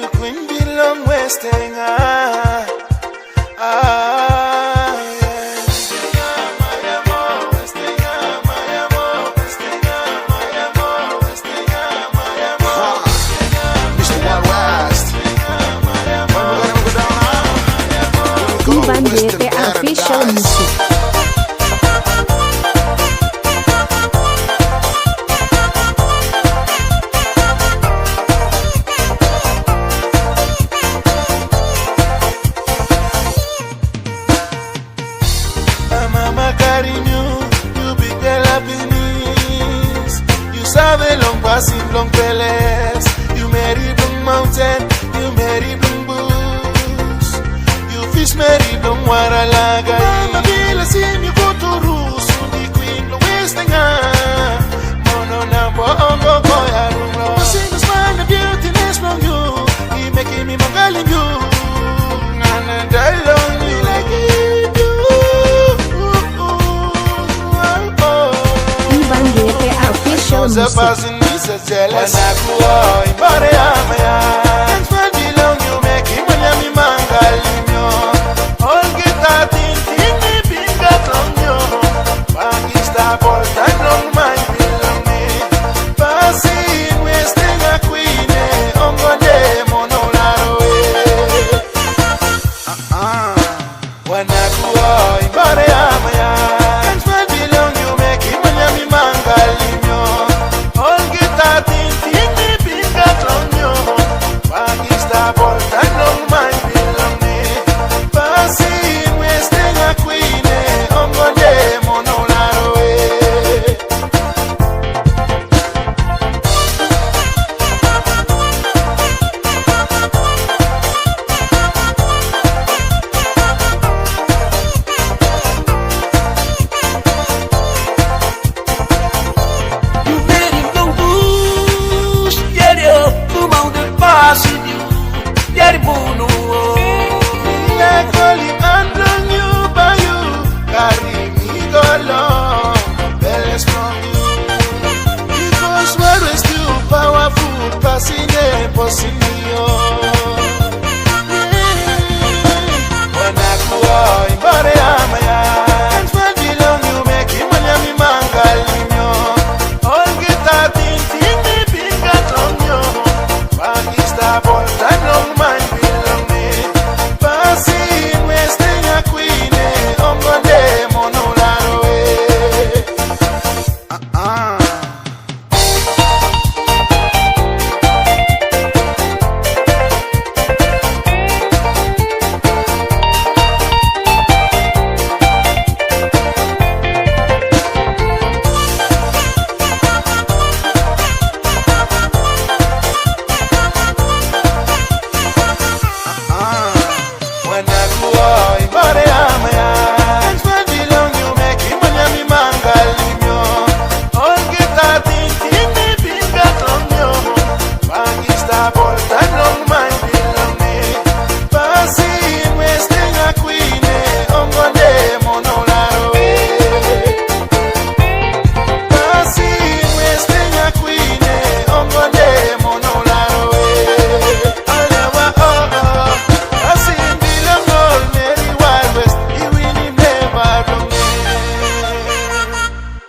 you queen belong wasting Ivan GTA Official Music. Mama carrying you big girl happiness. You sabe long passing, long peles. You marry Blue Mountain, you marry Blue Bush. You fish marry Blue Waralaga. Mama bila sim you go to Rus, the queen no wasting mono number ongo boya rulo. Sing smile the beautiness from you, he making me mangaling you. And I love you like it. Ivan GTA Official Music. Passing me so jealous. When I go out, in Bariamaya, and when belong you make him when I'm in Mangalimio. All get that in me being got on you. Pakistan, all time long, my belong me. Passing, wasting a queen, on Gode, Monolaro. When I go out, in Bariamaya, and when belong you make him when I'm in Mangalimio. All get that in me being got on you. Pakistan, all time long, my belong me. Passing, wasting a queen, on Gode, Monolaro. You made him go bush, yeah, you mount the pass in you, yeah, bono. Like calling on you by you, carry me go long, bells from you. Because we're still powerful, passing a possibility.